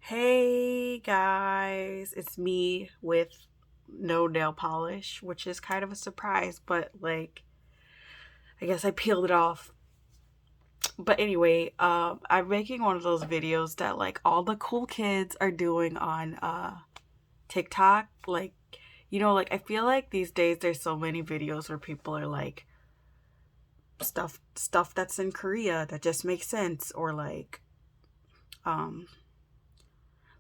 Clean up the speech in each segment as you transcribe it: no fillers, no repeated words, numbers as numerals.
Hey guys, it's me with no nail polish, which is kind of a surprise, but I guess I peeled it off. But anyway, I'm making one of those videos that like all the cool kids are doing on TikTok. Like I feel like these days there's so many videos where people are like stuff that's in Korea that just makes sense or um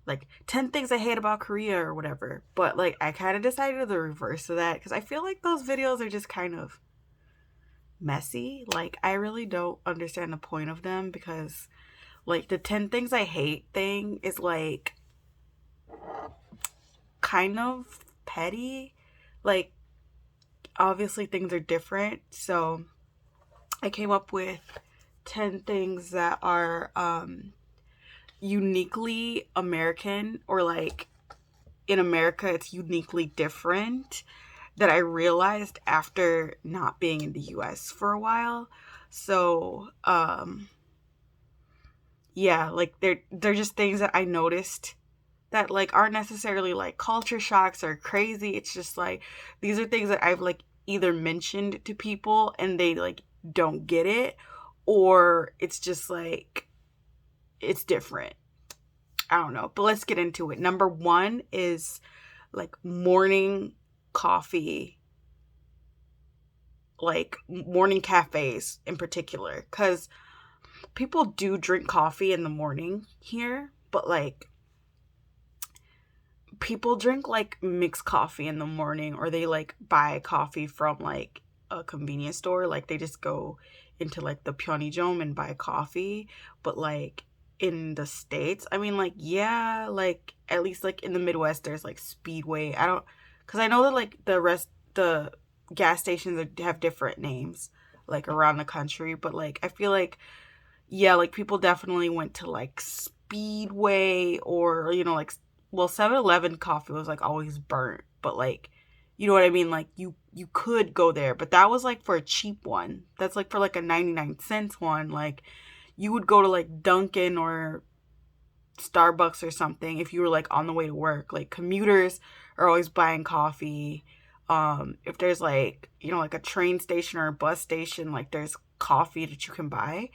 like 10 things I hate about Korea or whatever. But like I kind of decided the reverse of that because I feel like those videos are just kind of messy. Like I really don't understand the point of them because like the 10 things I hate thing is like kind of petty. Like obviously things are different. So I came up with 10 things that are uniquely American or like in America it's uniquely different that I realized after not being in the US for a while. So, yeah, like they're just things that I noticed that like aren't necessarily like culture shocks or crazy. It's just like these are things that I've like either mentioned to people and they like don't get it or it's just like it's different. I don't know, but let's get into it. Number 1 is like morning coffee, like morning cafes in particular, because people do drink coffee in the morning here, but like people drink like mixed coffee in the morning or they like buy coffee from like a convenience store. Like they just go into like the Pyeongjeom and buy coffee. But like in the States, I mean, like, yeah, like at least like in the Midwest, there's like Speedway. I don't, because I know that like the gas stations have different names like around the country. But like, I feel like, yeah, like people definitely went to like Speedway or, like, well, 7-Eleven coffee was like always burnt, but like, you know what I mean? Like you could go there, but that was like for a cheap one. That's like for like a 99 cents one. Like you would go to like Dunkin' or Starbucks or something if you were like on the way to work. Like commuters are always buying coffee. If there's like, like a train station or a bus station, like there's coffee that you can buy.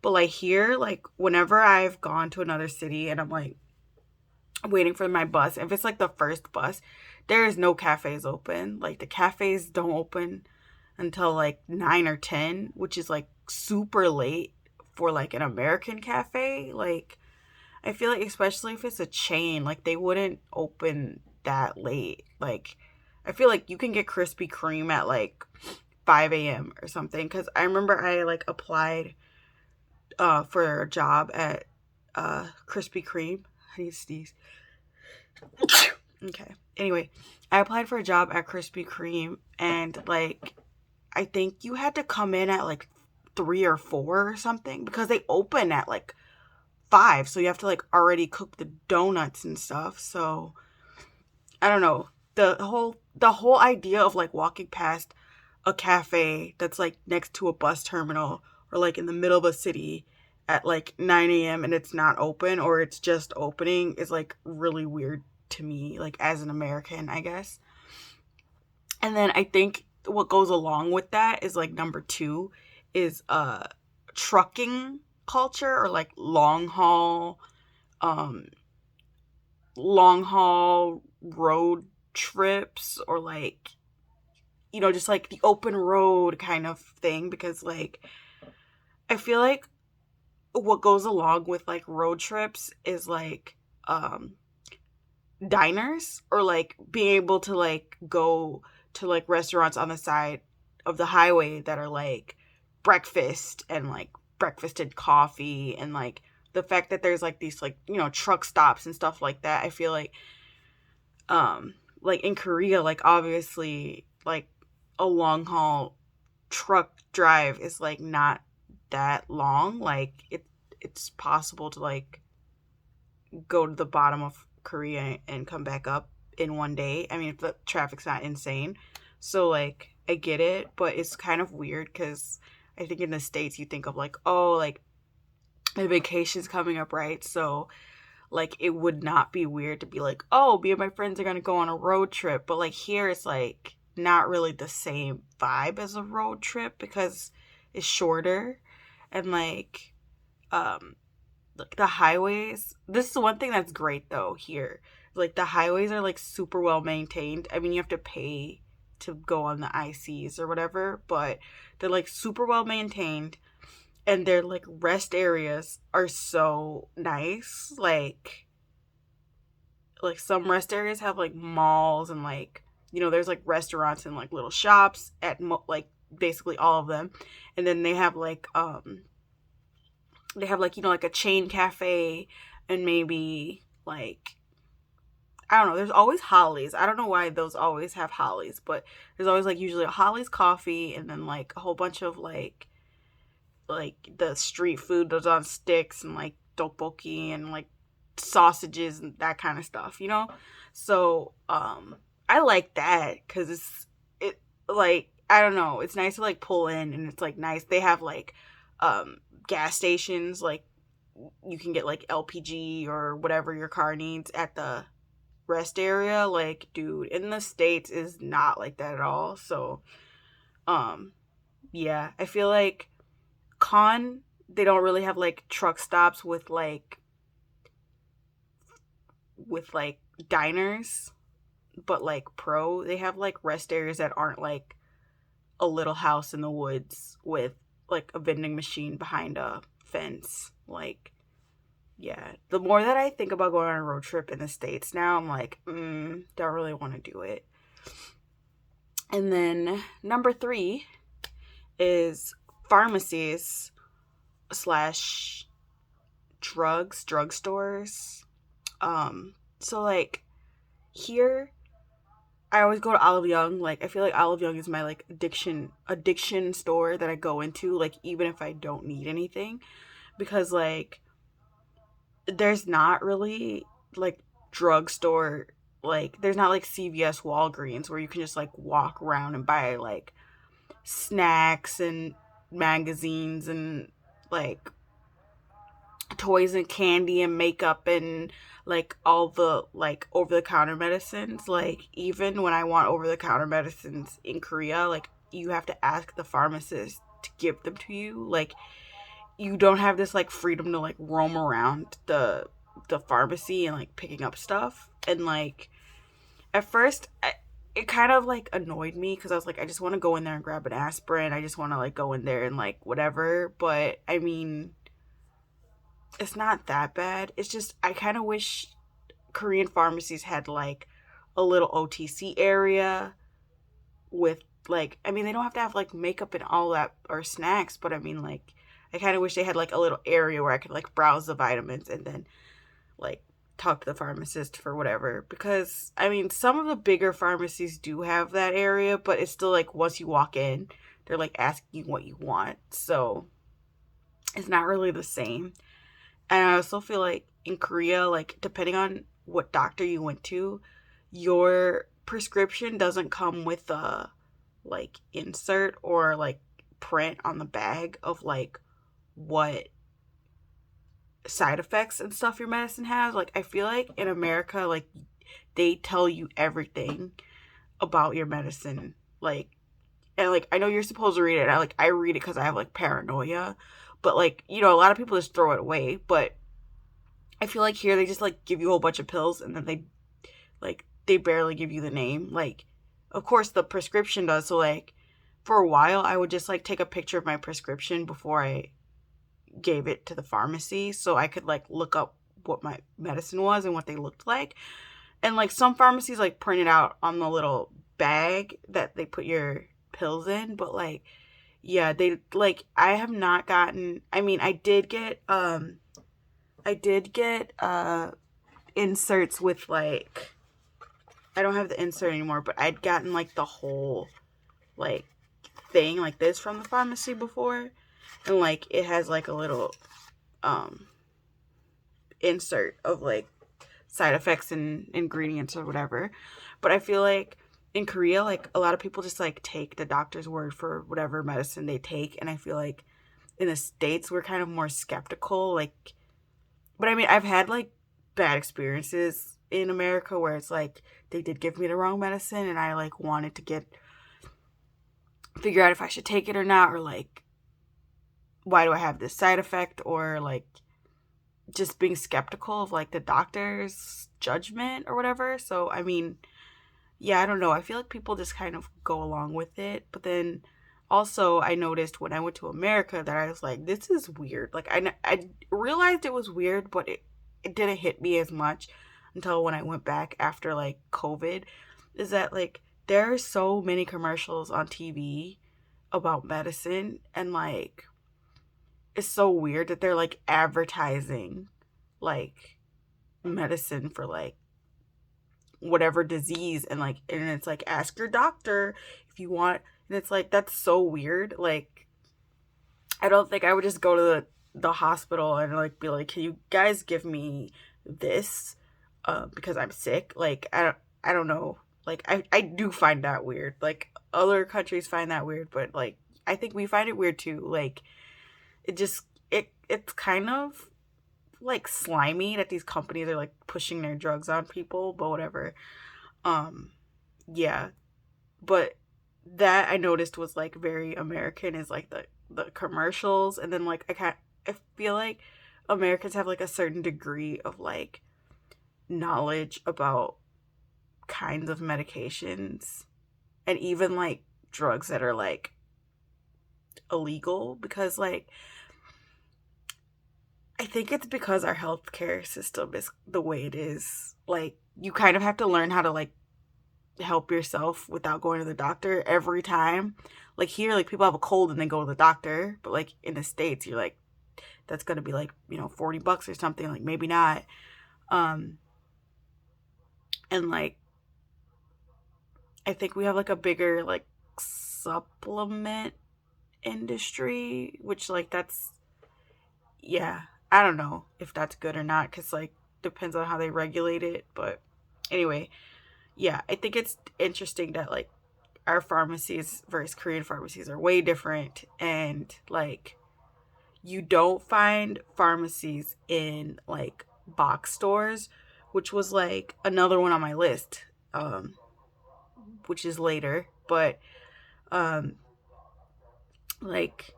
But like here, like whenever I've gone to another city and I'm like waiting for my bus, if it's like the first bus, there is no cafes open. Like the cafes don't open until like 9 or 10, which is like super late for like an American cafe. Like I feel like especially if it's a chain, like they wouldn't open that late. Like I feel like you can get Krispy Kreme at like 5 a.m. or something. Cause I remember I like applied for a job at Krispy Kreme. I need to sneeze. Okay. Anyway, I applied for a job at Krispy Kreme and like I think you had to come in at like 3 or 4 or something because they open at like 5. So you have to like already cook the donuts and stuff. So I don't know. The whole idea of like walking past a cafe that's like next to a bus terminal or like in the middle of a city at like 9 a.m. and it's not open or it's just opening is like really weird to me, like as an American, I guess. And then I think what goes along with that is like number 2 is trucking culture or like um long haul road trips or like just like the open road kind of thing because like I feel like what goes along with like road trips is like diners or like being able to like go to like restaurants on the side of the highway that are like breakfast and like breakfast and coffee and like the fact that there's like these like truck stops and stuff like that. I feel like in Korea, like obviously like a long haul truck drive is like not that long. Like it's possible to like go to the bottom of Korea and come back up in one day. I mean, if the traffic's not insane. So like I get it, but it's kind of weird cuz I think in the States you think of like, oh, like my vacation's coming up, right? So like it would not be weird to be like, oh, me and my friends are gonna go on a road trip. But like here it's like not really the same vibe as a road trip because it's shorter and um like the highways. This is one thing that's great though here. Like the highways are like super well maintained. I mean, you have to pay to go on the ICs or whatever, but they're like super well maintained and their like rest areas are so nice. Like some rest areas have like malls and like, you know, there's like restaurants and like little shops at like basically all of them. And then they have like, you know, like a chain cafe and maybe like I don't know, there's always Hollies. I don't know why those always have Hollies, but there's always like usually a Hollies coffee and then like a whole bunch of like the street food that's on sticks and like tteokbokki and like sausages and that kind of stuff, you know? So, I like that cuz it like I don't know, it's nice to like pull in and it's like nice. They have like gas stations like you can get like LPG or whatever your car needs at the rest area. Like dude, in the States is not like that at all. So, um yeah, I feel like they don't really have like truck stops with like diners, but like pro they have like rest areas that aren't like a little house in the woods with like a vending machine behind a fence. Like yeah, the more that I think about going on a road trip in the States now, I'm like don't really want to do it. And then number 3 is pharmacies slash drugstores. So like here, I always go to Olive Young. Like I feel like Olive Young is my like addiction store that I go into. Like even if I don't need anything, because like there's not really like drugstore like there's not like CVS Walgreens where you can just like walk around and buy like snacks and magazines and like toys and candy and makeup and like all the like over the counter medicines. Like even when I want over the counter medicines in Korea, like you have to ask the pharmacist to give them to you. Like you don't have this like freedom to like roam around the pharmacy and like picking up stuff. And like at first it kind of like annoyed me because I was like, I just want to go in there and grab an aspirin. I just want to like go in there and like whatever. But I mean, it's not that bad. It's just I kind of wish Korean pharmacies had like a little OTC area with like I mean they don't have to have like makeup and all that or snacks, but I mean like I kind of wish they had like a little area where I could like browse the vitamins and then like talk to the pharmacist for whatever, because I mean some of the bigger pharmacies do have that area, but it's still like once you walk in they're like asking you what you want, so it's not really the same. And I also feel like in Korea, like depending on what doctor you went to, your prescription doesn't come with a like insert or like print on the bag of like what side effects and stuff your medicine has. Like I feel like in America, like they tell you everything about your medicine. Like and like I know you're supposed to read it. I read it because I have like paranoia, but like you know a lot of people just throw it away. But I feel like here they just like give you a whole bunch of pills and then they barely give you the name. Like of course the prescription does. So like for a while I would just like take a picture of my prescription before I gave it to the pharmacy so I could like look up what my medicine was and what they looked like. And like some pharmacies like print it out on the little bag that they put your pills in, but like yeah, they like I have not gotten I mean I did get inserts with like I don't have the insert anymore, but I'd gotten like the whole like thing like this from the pharmacy before, and like it has like a little insert of like side effects and ingredients or whatever. But I feel like in Korea like a lot of people just like take the doctor's word for whatever medicine they take, and I feel like in the States we're kind of more skeptical. Like but I mean I've had like bad experiences in America where it's like they did give me the wrong medicine and I like wanted to figure out if I should take it or not, or like why do I have this side effect, or like just being skeptical of like the doctor's judgment or whatever. So I mean, yeah, I don't know. I feel like people just kind of go along with it. But then also, I noticed when I went to America that I was like, this is weird. Like, I realized it was weird, but it didn't hit me as much until when I went back after like COVID. Is that like there are so many commercials on TV about medicine, and like it's so weird that they're like advertising like medicine for like whatever disease, and it's like ask your doctor if you want, and it's like that's so weird. Like I don't think I would just go to the hospital and like be like, can you guys give me this because I'm sick? Like I don't know. Like I do find that weird. Like other countries find that weird, but like I think we find it weird too. Like it's kind of like slimy that these companies are like pushing their drugs on people, but whatever. Um yeah, but that I noticed was like very American, is like the commercials. And then like I feel like Americans have like a certain degree of like knowledge about kinds of medications and even like drugs that are like illegal, because like I think it's because our healthcare system is the way it is. Like you kind of have to learn how to like help yourself without going to the doctor every time. Like here, like people have a cold and they go to the doctor, but like in the States, you're like, that's gonna be like, $40 or something, like maybe not. Um and like I think we have like a bigger like supplement industry, which like that's, yeah, I don't know if that's good or not, because like depends on how they regulate it. But anyway, yeah, I think it's interesting that like our pharmacies versus Korean pharmacies are way different, and like you don't find pharmacies in like box stores, which was like another one on my list, which is later. But um like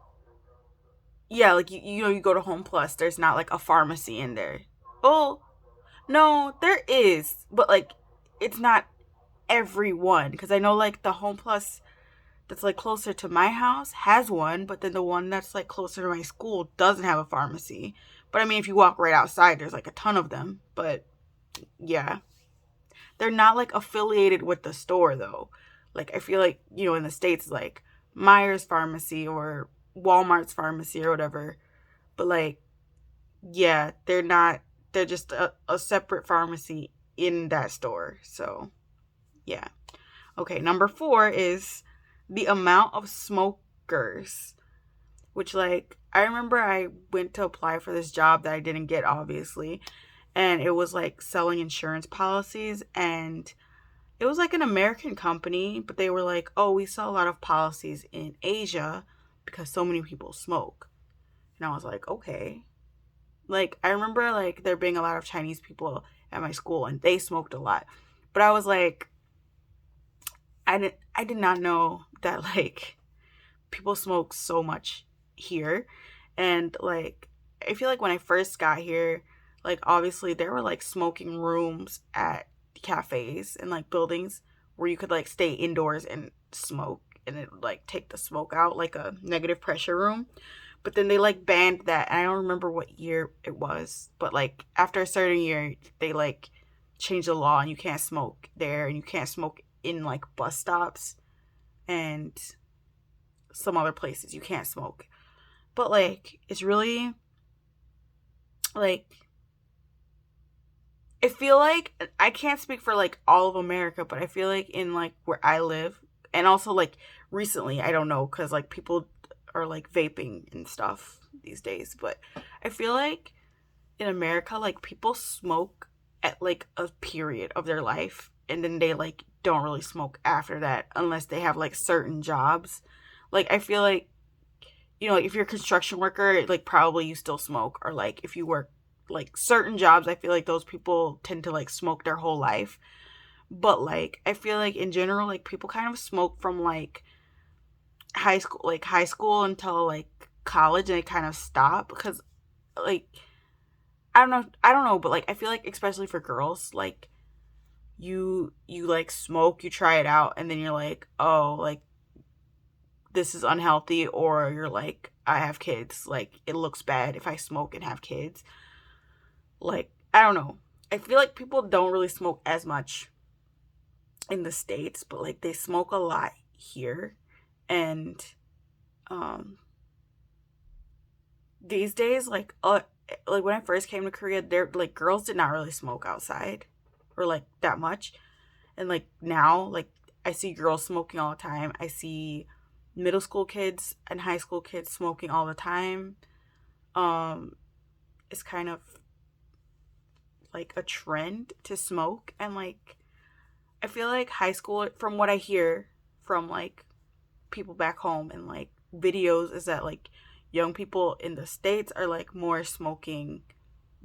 yeah, like you go to Home Plus, there's not like a pharmacy in there. Oh, no, there is, but like it's not everyone, because I know like the Home Plus that's like closer to my house has one, but then the one that's like closer to my school doesn't have a pharmacy. But I mean, if you walk right outside, there's like a ton of them. But yeah, they're not like affiliated with the store though. Like I feel like, in the States, like Myers Pharmacy or Walmart's pharmacy or whatever. But like, yeah, they're not, they're just a separate pharmacy in that store. So yeah. Okay, number 4 is the amount of smokers, which like I remember I went to apply for this job that I didn't get, obviously, and it was like selling insurance policies, and it was like an American company, but they were like, oh, we sell a lot of policies in Asia because so many people smoke. And I was like, okay. Like I remember like there being a lot of Chinese people at my school and they smoked a lot, but I was like, I did not know that like people smoke so much here. And like I feel like when I first got here, like obviously there were like smoking rooms at cafes and like buildings where you could like stay indoors and smoke, and it would like take the smoke out, like a negative pressure room. But then they like banned that, and I don't remember what year it was, but like after a certain year they like changed the law and you can't smoke there, and you can't smoke in like bus stops and some other places you can't smoke. But like it's really like I feel like I can't speak for like all of America, but I feel like in like where I live, and also like recently, I don't know, because like people are like vaping and stuff these days, but I feel like in America, like people smoke at like a period of their life, and then they like don't really smoke after that unless they have like certain jobs. Like I feel like, like if you're a construction worker, like probably you still smoke, or like if you work like certain jobs, I feel like those people tend to like smoke their whole life. But like I feel like in general, like people kind of smoke from like high school until like college, and they kind of stop because like I don't know, but like I feel like especially for girls, like you like smoke, you try it out, and then you're like, oh, like this is unhealthy, or you're like, I have kids, like it looks bad if I smoke and have kids. Like I don't know. I feel like people don't really smoke as much in the States, but like they smoke a lot here. And um these days, like when I first came to Korea, there like girls did not really smoke outside or like that much. And like now, like I see girls smoking all the time. I see middle school kids and high school kids smoking all the time. Um it's kind of like a trend to smoke, and like I feel like high school, from what I hear from like people back home and like videos, is that like young people in the States are like more smoking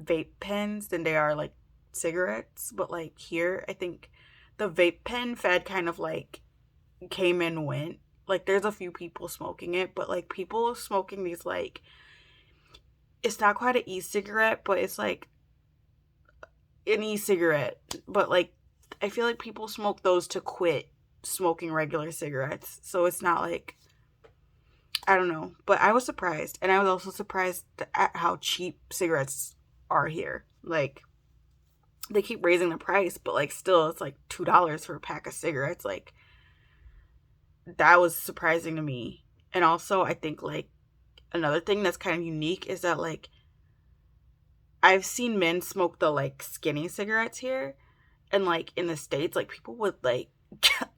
vape pens than they are like cigarettes. But like here, I think the vape pen fad kind of like came and went. Like there's a few people smoking it, but like people smoking these like, it's not quite an e-cigarette, but it's like an e-cigarette. But like I feel like people smoke those to quit smoking regular cigarettes. So it's not like, I don't know. But I was surprised. And I was also surprised at how cheap cigarettes are here. Like they keep raising the price, but like still it's like $2 for a pack of cigarettes. Like that was surprising to me. And also I think like another thing that's kind of unique is that like I've seen men smoke the like skinny cigarettes here, and like in the States, like people would like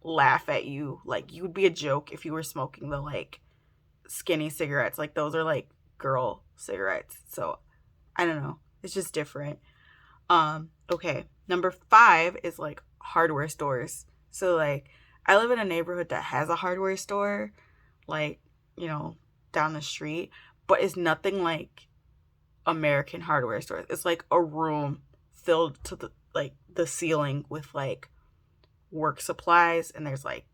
laugh at you. Like you would be a joke if you were smoking the like skinny cigarettes. Like those are like girl cigarettes. So I don't know. It's just different. Okay. Number 5 is like hardware stores. So like I live in a neighborhood that has a hardware store, like, down the street, but it's nothing like American hardware stores. It's like a room filled to the ceiling with like work supplies, and there's like,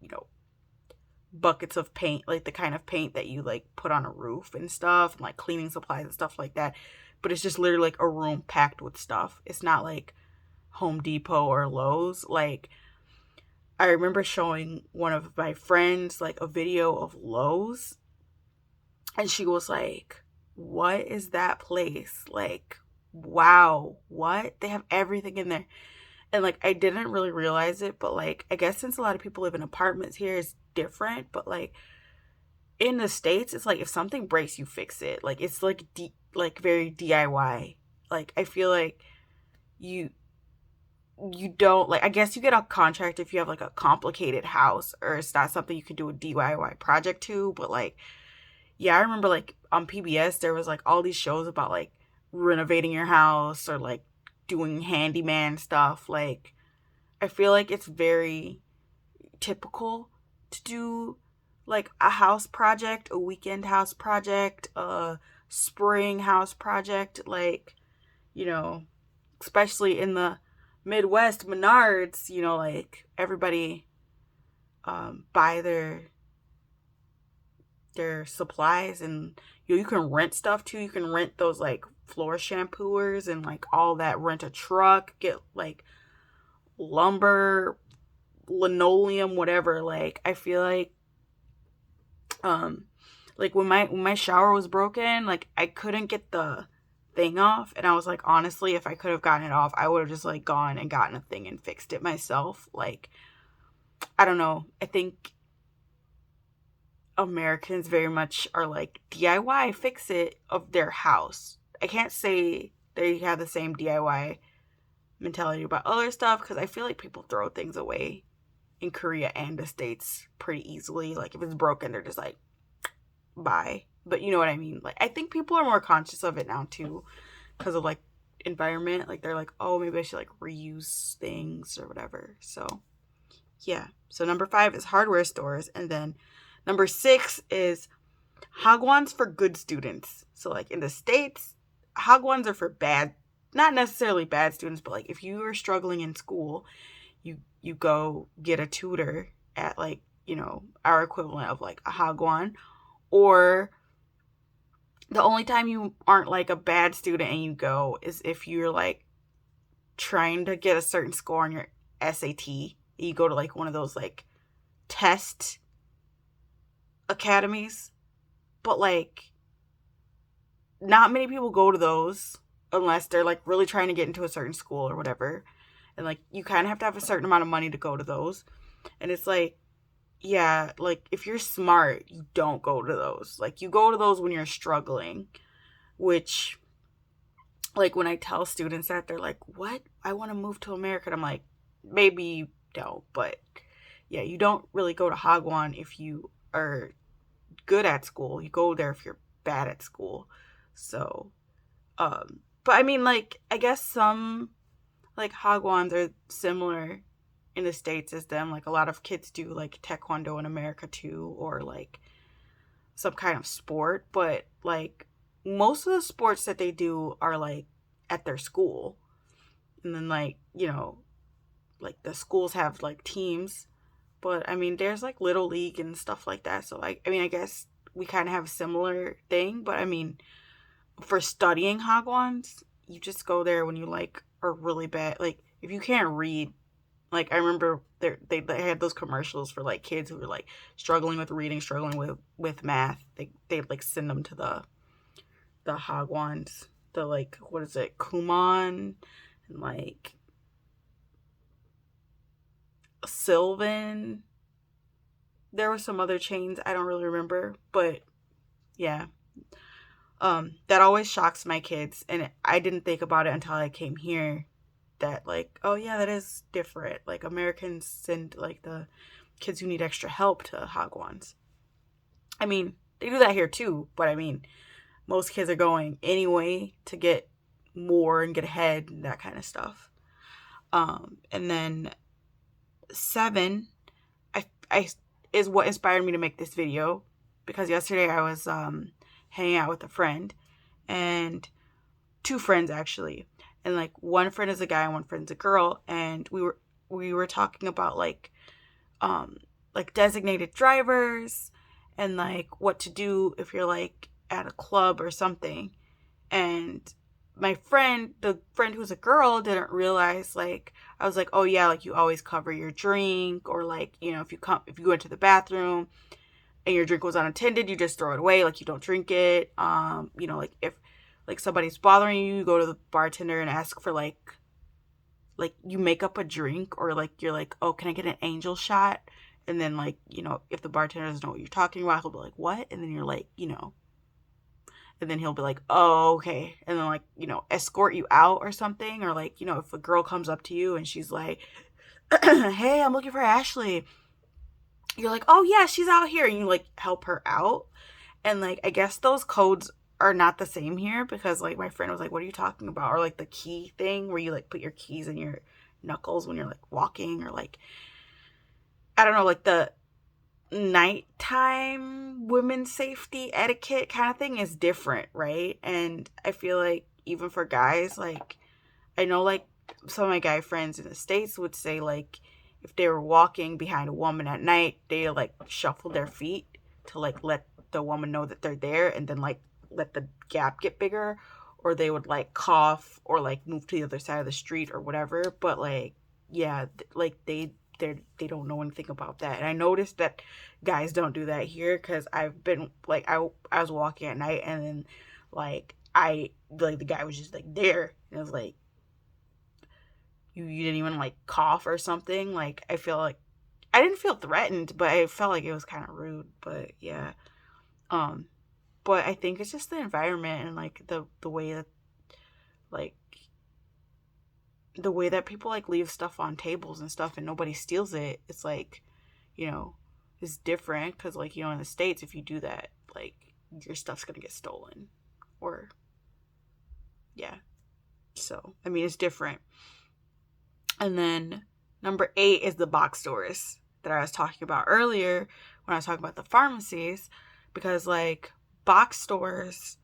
buckets of paint, like the kind of paint that you like put on a roof and stuff, and like cleaning supplies and stuff like that. But it's just literally like a room packed with stuff. It's not like Home Depot or Lowe's. Like I remember showing one of my friends like a video of Lowe's, and she was like, what is that place? Like, wow, what? They have everything in there. And like I didn't really realize it, but like I guess since a lot of people live in apartments here, it's different. But like in the States, it's like if something breaks, you fix it. Like it's like like very DIY. Like I feel like you don't, like, I guess you get a contract if you have like a complicated house, or it's not something you can do a DIY project to. But like, yeah, I remember like on PBS there was like all these shows about like renovating your house or like doing handyman stuff. Like I feel like it's very typical to do like a house project, a weekend house project, a spring house project, like, especially in the Midwest, Menards, like everybody buy their supplies, and you can rent stuff too. You can rent those like floor shampooers and like all that, rent a truck, get like lumber, linoleum, whatever. Like I feel like when my shower was broken, like I couldn't get the thing off, and I was like, honestly, if I could have gotten it off, I would have just like gone and gotten a thing and fixed it myself. Like I don't know, I think Americans very much are like DIY, fix it of their house. I can't say they have the same DIY mentality about other stuff, because I feel like people throw things away in Korea and the States pretty easily. Like if it's broken, they're just like, bye. But you know what I mean? Like I think people are more conscious of it now too, because of like environment. Like they're like, oh, maybe I should like reuse things or whatever. So yeah. So number 5 is hardware stores, and then number 6 is hagwons for good students. So like in the States, hagwons are for bad not necessarily bad students, but like if you are struggling in school, you go get a tutor at like, you know, our equivalent of like a hagwon. Or the only time you aren't like a bad student and you go is if you're like trying to get a certain score on your SAT. You go to like one of those like test academies. But like not many people go to those unless they're like really trying to get into a certain school or whatever. And like you kind of have a certain amount of money to go to those. And it's like, yeah, like if you're smart, you don't go to those. Like you go to those when you're struggling, which like when I tell students that, they're like, "What? I want to move to America." And I'm like, maybe you don't, but yeah, you don't really go to Hagwon if you are good at school. You go there if you're bad at school. So, but I mean, like, I guess some like Hagwons are similar in the States as them. Like a lot of kids do like taekwondo in America too, or like some kind of sport, but like most of the sports that they do are like at their school. And then like, you know, like the schools have like teams, but I mean there's like little league and stuff like that. So like I mean I guess we kind of have a similar thing, but I mean for studying hagwons, you just go there when you like are really bad. Like if you can't read, like I remember they had those commercials for like kids who were like struggling with reading, struggling with math. They'd like send them to the hagwons, the like what is it, Kumon, and like Sylvan. There were some other chains I don't really remember, but yeah. That always shocks my kids, and I didn't think about it until I came here. That like, oh yeah, that is different. Like Americans send like the kids who need extra help to hagwons. I mean, they do that here too, but I mean, most kids are going anyway to get more and get ahead and that kind of stuff. And then 7, I is what inspired me to make this video, because yesterday I was hanging out with a friend, and 2 friends actually, and like one friend is a guy and one friend's a girl, and we were talking about like designated drivers and like what to do if you're like at a club or something. And my friend, the friend who's a girl, didn't realize, like, I was like, oh yeah, like you always cover your drink, or like, you know, if you go into the bathroom and your drink was unattended, you just throw it away, like you don't drink it. You know, like if like somebody's bothering you, you go to the bartender and ask for like you make up a drink, or like you're like, oh, can I get an angel shot? And then like, you know, if the bartender doesn't know what you're talking about, he'll be like, what? And then you're like, you know, and then he'll be like, oh, okay. And then like, you know, escort you out or something. Or like, you know, if a girl comes up to you and she's like, hey, I'm looking for Ashley, you're like, oh yeah, she's out here, and you like help her out. And like I guess those codes are not the same here, because like my friend was like, what are you talking about? Or like the key thing where you like put your keys in your knuckles when you're like walking, or like I don't know, like the nighttime women's safety etiquette kind of thing is different, right? And I feel like even for guys, like I know like some of my guy friends in the States would say like if they were walking behind a woman at night, they like shuffle their feet to like let the woman know that they're there, and then like let the gap get bigger, or they would like cough or like move to the other side of the street or whatever. But like yeah, like they don't know anything about that. And I noticed that guys don't do that here, because I've been like I was walking at night, and then like the guy was just like there, and it was like you didn't even like cough or something. Like I feel like I didn't feel threatened, but I felt like it was kind of rude. But yeah, but I think it's just the environment and like the way that like the way that people like leave stuff on tables and stuff and nobody steals it. It's like, you know, it's different, because like, you know, in the States, if you do that, like your stuff's gonna get stolen, or yeah. So I mean, it's different. And then number 8 is the box stores that I was talking about earlier when I was talking about the pharmacies, because like box stores,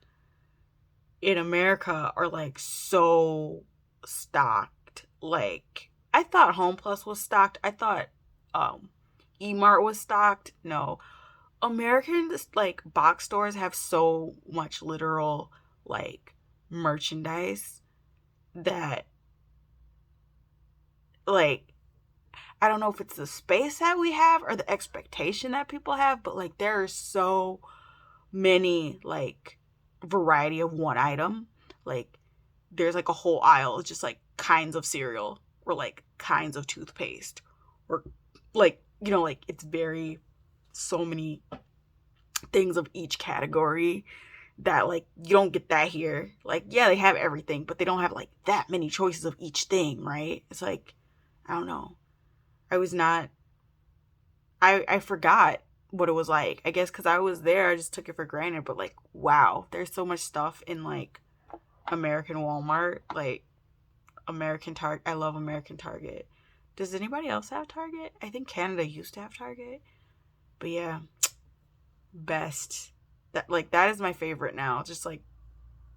in America are like so stocked. Like I thought Home Plus was stocked. I thought um Emart was stocked. No. American like box stores have so much literal like merchandise that like I don't know if it's the space that we have or the expectation that people have, but like there are so many like variety of one item. Like there's like a whole aisle of just like kinds of cereal or like kinds of toothpaste or like like it's very so many things of each category that like you don't get that here. Like yeah, they have everything, but they don't have like that many choices of each thing, right? It's like I don't know. I was not I forgot what it was like. I guess cuz I was there, I just took it for granted, but like wow, there's so much stuff in like American Walmart, like American Target. I love American Target. Does anybody else have Target? I think Canada used to have Target. But yeah, best. That is my favorite now. Just like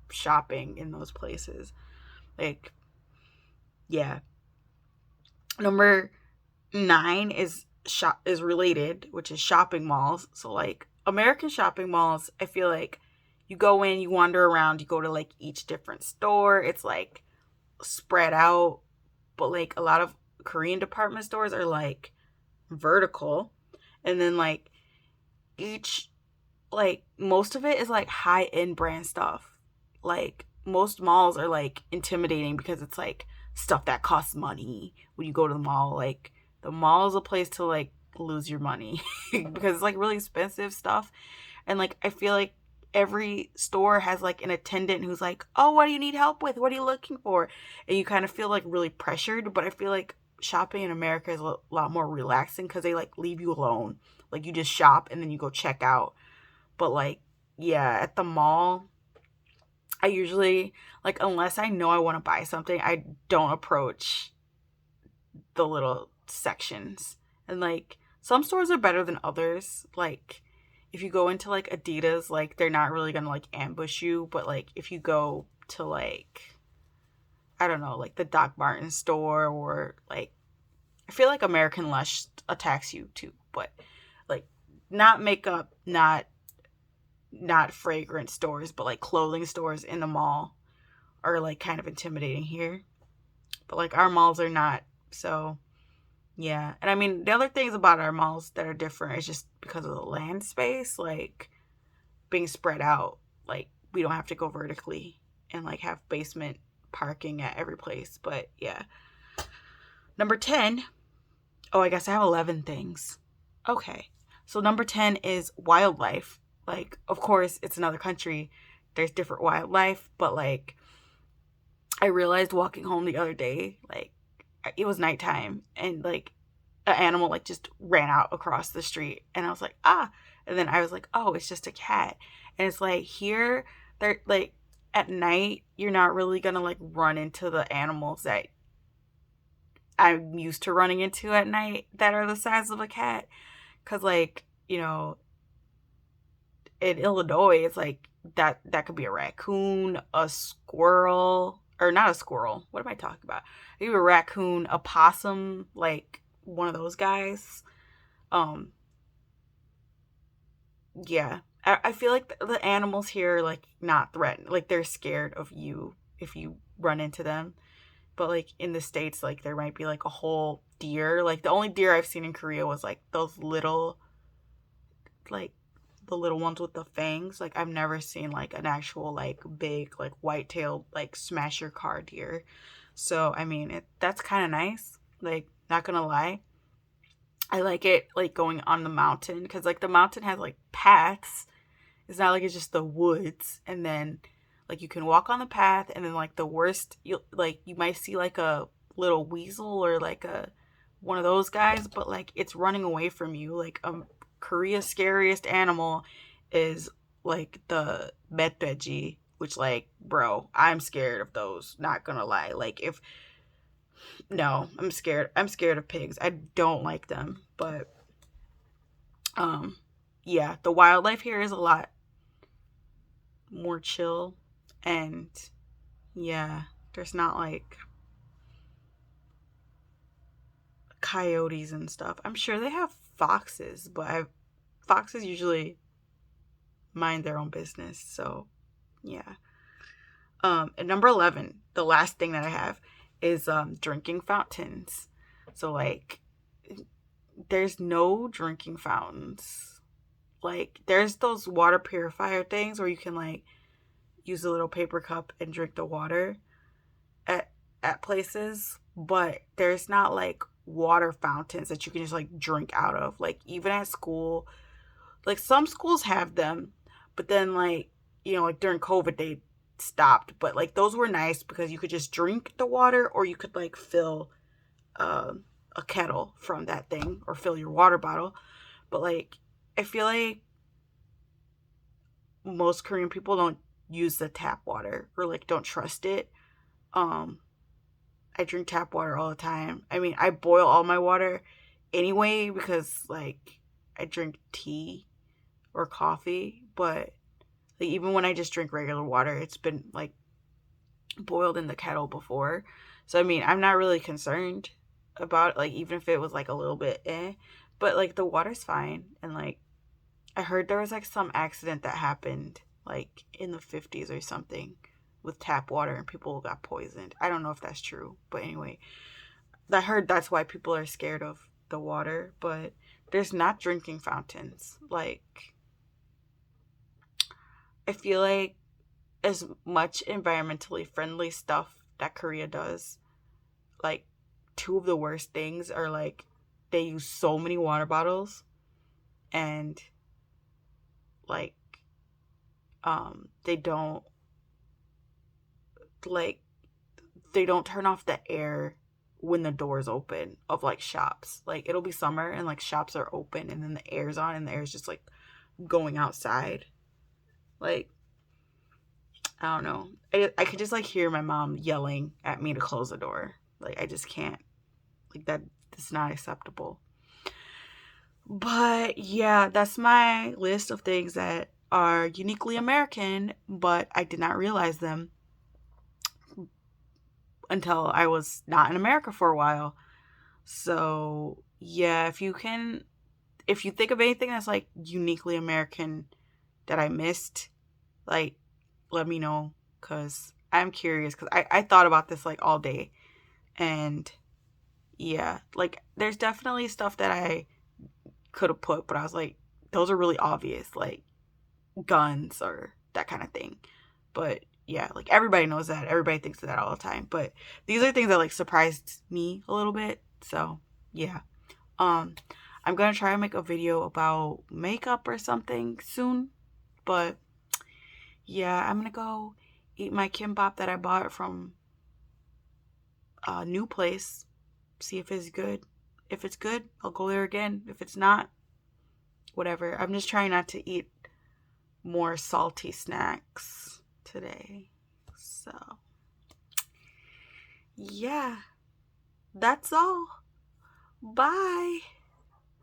shopping in those places. Like yeah. Number 9 is related, which is shopping malls. So like American shopping malls, I feel like you go in, you wander around, you go to like each different store. It's like spread out, but like a lot of Korean department stores are like vertical, and then like each like most of it is like high end brand stuff. Like most malls are like intimidating because it's like stuff that costs money when you go to the mall. Like the mall is a place to like lose your money because it's like really expensive stuff. And like I feel like every store has like an attendant who's like, "Oh, what do you need help with? What are you looking for?" And you kind of feel like really pressured, but I feel like shopping in America is a lot more relaxing cuz they like leave you alone. Like you just shop and then you go check out. But like yeah, at the mall, I usually like unless I know I want to buy something, I don't approach the little sections. And like some stores are better than others. Like if you go into like Adidas, like they're not really gonna like ambush you. But like if you go to like I don't know, like the Doc Martin store or like I feel like American Lush attacks you too. But like not makeup, not fragrance stores, but like clothing stores in the mall are like kind of intimidating here. But like our malls are not. So yeah. And I mean the other things about our malls that are different is just because of the land space, like being spread out. Like we don't have to go vertically and like have basement parking at every place. But yeah. Number 10. Oh, I guess I have 11 things. Okay. So number 10 is wildlife. Like, of course, it's another country. There's different wildlife, but like I realized walking home the other day, like it was nighttime and like an animal like just ran out across the street and I was like, ah. And then I was like, oh, it's just a cat. And it's like here, they're like at night, you're not really gonna like run into the animals that I'm used to running into at night that are the size of a cat. Cause like, in Illinois, it's like that could be a raccoon, a squirrel, or not a squirrel. What am I talking about? Maybe a raccoon, a possum, like one of those guys. Um, yeah. I feel like the animals here are like not threatened. Like they're scared of you if you run into them. But like in the States, like there might be like a whole deer. Like the only deer I've seen in Korea was like those little, like the little ones with the fangs. Like I've never seen like an actual like big like white-tailed like smash your car deer. So I mean that's kind of nice. Like not gonna lie, I like it like going on the mountain because like the mountain has like paths. It's not like it's just the woods, and then like you can walk on the path, and then like the worst you might see like a little weasel or like a one of those guys, but like it's running away from you. Like Korea's scariest animal is like the metbeji, which like bro, I'm scared of those. Not gonna lie. Like if no, I'm scared. I'm scared of pigs. I don't like them, but yeah, the wildlife here is a lot more chill And yeah, there's not like coyotes and stuff. I'm sure they have foxes, but foxes usually mind their own business. So yeah. At number 11, the last thing that I have is drinking fountains. So like there's no drinking fountains. Like there's those water purifier things where you can like use a little paper cup and drink the water at places, but there's not like water fountains that you can just like drink out of. Like even at school, like some schools have them, but then like, you know, like during COVID they stopped, but like those were nice because you could just drink the water or you could like fill uh, a kettle from that thing or fill your water bottle. But like I feel like most Korean people don't use the tap water or like don't trust it. Um I drink tap water all the time. I mean, I boil all my water anyway because like I drink tea or coffee, but like even when I just drink regular water, it's been like boiled in the kettle before. So I mean, I'm not really concerned about it, like even if it was like a little bit but like the water's fine. And like I heard there was like some accident that happened like in the 50s or something with tap water and people got poisoned. I don't know if that's true, but anyway, I heard that's why people are scared of the water, but there's not drinking fountains. Like I feel like as much environmentally friendly stuff that Korea does, like two of the worst things are like they use so many water bottles and like they don't like they don't turn off the air when the doors open of like shops. Like it'll be summer and like shops are open and then the air's on and the air's just like going outside. Like I don't know. I could just like hear my mom yelling at me to close the door. Like I just can't. Like that's not acceptable. But yeah, that's my list of things that are uniquely American, but I did not realize them until I was not in America for a while. So, yeah, if you think of anything that's like uniquely American that I missed, like let me know cuz I'm curious cuz I thought about this like all day. And yeah, like there's definitely stuff that I could have put, but I was like those are really obvious, like guns or that kind of thing. But yeah, like everybody knows that. Everybody thinks of that all the time. But these are things that like surprised me a little bit. So yeah. Um I'm gonna try to make a video about makeup or something soon. But yeah, I'm gonna go eat my kimbap that I bought from a new place. See if it's good. If it's good, I'll go there again. If it's not, whatever. I'm just trying not to eat more salty snacks today. So, yeah, that's all. Bye.